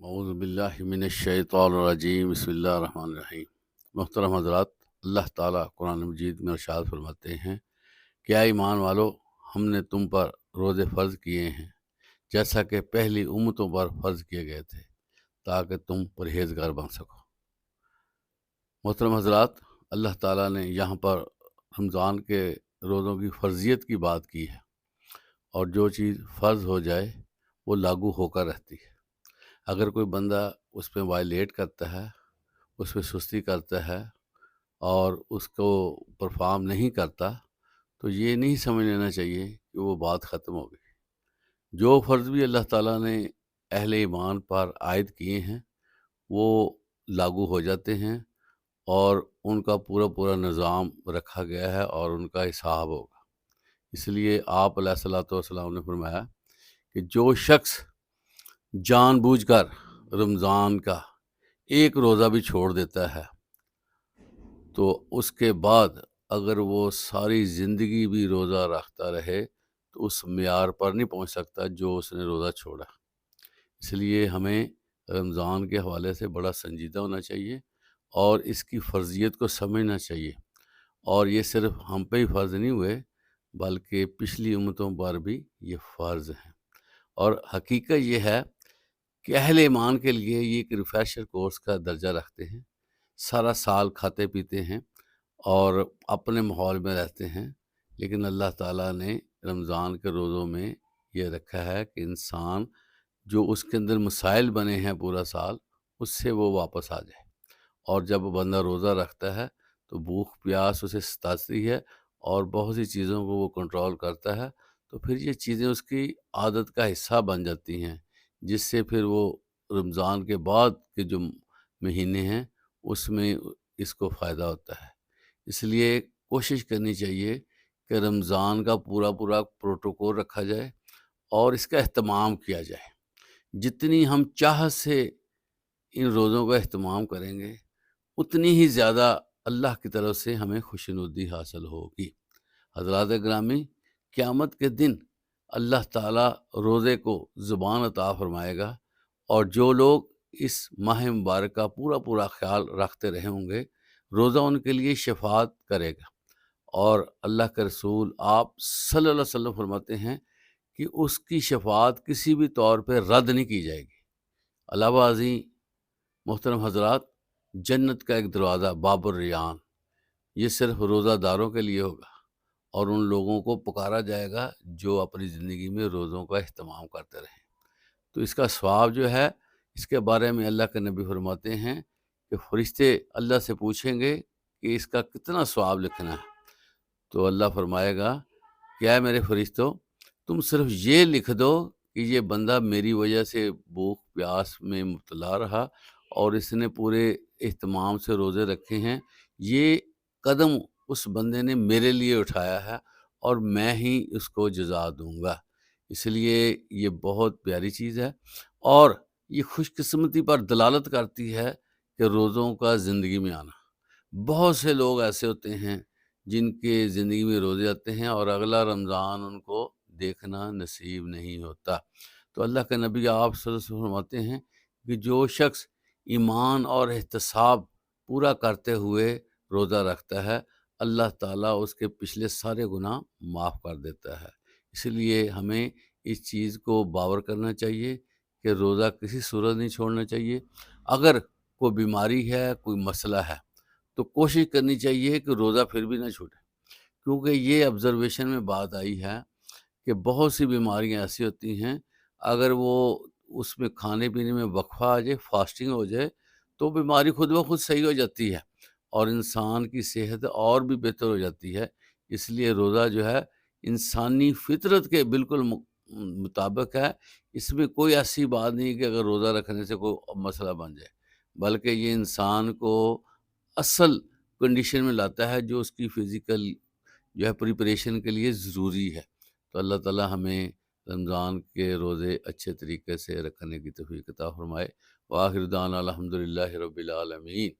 اعوذ باللہ من الشیطان الرجیم، بسم اللہ الرحمن الرحیم۔ محترم حضرات، اللہ تعالیٰ قرآن مجید میں ارشاد فرماتے ہیں، کیا ایمان والو، ہم نے تم پر روزے فرض کیے ہیں جیسا کہ پہلی امتوں پر فرض کیے گئے تھے تاکہ تم پرہیزگار بن سکو۔ محترم حضرات، اللہ تعالیٰ نے یہاں پر رمضان کے روزوں کی فرضیت کی بات کی ہے، اور جو چیز فرض ہو جائے وہ لاگو ہو کر رہتی ہے۔ اگر کوئی بندہ اس پہ وائلیٹ کرتا ہے، اس پہ سستی کرتا ہے اور اس کو پرفارم نہیں کرتا، تو یہ نہیں سمجھ لینا چاہیے کہ وہ بات ختم ہو گئی۔ جو فرض بھی اللہ تعالیٰ نے اہل ایمان پر عائد کیے ہیں وہ لاگو ہو جاتے ہیں، اور ان کا پورا پورا نظام رکھا گیا ہے اور ان کا حساب ہوگا۔ اس لیے آپ علیہ الصلوۃ والسلام نے فرمایا کہ جو شخص جان بوجھ کر رمضان کا ایک روزہ بھی چھوڑ دیتا ہے تو اس کے بعد اگر وہ ساری زندگی بھی روزہ رکھتا رہے تو اس معیار پر نہیں پہنچ سکتا جو اس نے روزہ چھوڑا۔ اس لیے ہمیں رمضان کے حوالے سے بڑا سنجیدہ ہونا چاہیے اور اس کی فرضیت کو سمجھنا چاہیے، اور یہ صرف ہم پہ ہی فرض نہیں ہوئے بلکہ پچھلی امتوں پر بھی یہ فرض ہیں۔ اور حقیقت یہ ہے کہ اہل ایمان کے لیے یہ ایک ریفریشر کورس کا درجہ رکھتے ہیں، سارا سال کھاتے پیتے ہیں اور اپنے ماحول میں رہتے ہیں، لیکن اللہ تعالیٰ نے رمضان کے روزوں میں یہ رکھا ہے کہ انسان جو اس کے اندر مسائل بنے ہیں پورا سال، اس سے وہ واپس آ جائے۔ اور جب بندہ روزہ رکھتا ہے تو بھوک پیاس اسے ستاتی ہے اور بہت سی چیزوں کو وہ کنٹرول کرتا ہے، تو پھر یہ چیزیں اس کی عادت کا حصہ بن جاتی ہیں، جس سے پھر وہ رمضان کے بعد کے جو مہینے ہیں اس میں اس کو فائدہ ہوتا ہے۔ اس لیے کوشش کرنی چاہیے کہ رمضان کا پورا پورا پروٹوکول رکھا جائے اور اس کا اہتمام کیا جائے۔ جتنی ہم چاہت سے ان روزوں کا اہتمام کریں گے اتنی ہی زیادہ اللہ کی طرف سے ہمیں خوشنودی حاصل ہوگی۔ حضرات گرامی، قیامت کے دن اللہ تعالیٰ روزے کو زبان عطا فرمائے گا، اور جو لوگ اس ماہ مبارک کا پورا پورا خیال رکھتے رہے ہوں گے، روزہ ان کے لیے شفاعت کرے گا۔ اور اللہ کے رسول آپ صلی اللہ علیہ وسلم فرماتے ہیں کہ اس کی شفاعت کسی بھی طور پہ رد نہیں کی جائے گی۔ علاوہ ازیں محترم حضرات، جنت کا ایک دروازہ باب الریان، یہ صرف روزہ داروں کے لیے ہوگا، اور ان لوگوں کو پکارا جائے گا جو اپنی زندگی میں روزوں کا اہتمام کرتے رہیں۔ تو اس کا ثواب جو ہے، اس کے بارے میں اللہ کے نبی فرماتے ہیں کہ فرشتے اللہ سے پوچھیں گے کہ اس کا کتنا ثواب لکھنا ہے، تو اللہ فرمائے گا کہ اے میرے فرشتوں، تم صرف یہ لکھ دو کہ یہ بندہ میری وجہ سے بھوک پیاس میں مبتلا رہا اور اس نے پورے اہتمام سے روزے رکھے ہیں، یہ قدم اس بندے نے میرے لیے اٹھایا ہے اور میں ہی اس کو جزا دوں گا۔ اس لیے یہ بہت پیاری چیز ہے، اور یہ خوش قسمتی پر دلالت کرتی ہے کہ روزوں کا زندگی میں آنا۔ بہت سے لوگ ایسے ہوتے ہیں جن کے زندگی میں روزے آتے ہیں اور اگلا رمضان ان کو دیکھنا نصیب نہیں ہوتا۔ تو اللہ کے نبی آپ صلی اللہ علیہ وسلم فرماتے ہیں کہ جو شخص ایمان اور احتساب پورا کرتے ہوئے روزہ رکھتا ہے، اللہ تعالیٰ اس کے پچھلے سارے گناہ معاف کر دیتا ہے۔ اس لیے ہمیں اس چیز کو باور کرنا چاہیے کہ روزہ کسی صورت نہیں چھوڑنا چاہیے۔ اگر کوئی بیماری ہے، کوئی مسئلہ ہے، تو کوشش کرنی چاہیے کہ روزہ پھر بھی نہ چھوٹے، کیونکہ یہ آبزرویشن میں بات آئی ہے کہ بہت سی بیماریاں ایسی ہوتی ہیں، اگر وہ اس میں کھانے پینے میں وقفہ آ جائے، فاسٹنگ ہو جائے، تو بیماری خود بخود صحیح ہو جاتی ہے اور انسان کی صحت اور بھی بہتر ہو جاتی ہے۔ اس لیے روزہ جو ہے انسانی فطرت کے بالکل مطابق ہے۔ اس میں کوئی ایسی بات نہیں کہ اگر روزہ رکھنے سے کوئی مسئلہ بن جائے، بلکہ یہ انسان کو اصل کنڈیشن میں لاتا ہے جو اس کی فزیکل جو ہے پریپریشن کے لیے ضروری ہے۔ تو اللہ تعالیٰ ہمیں رمضان کے روزے اچھے طریقے سے رکھنے کی توفیق عطا فرمائے۔ وآخر دعوانا الحمدللہ رب العالمین۔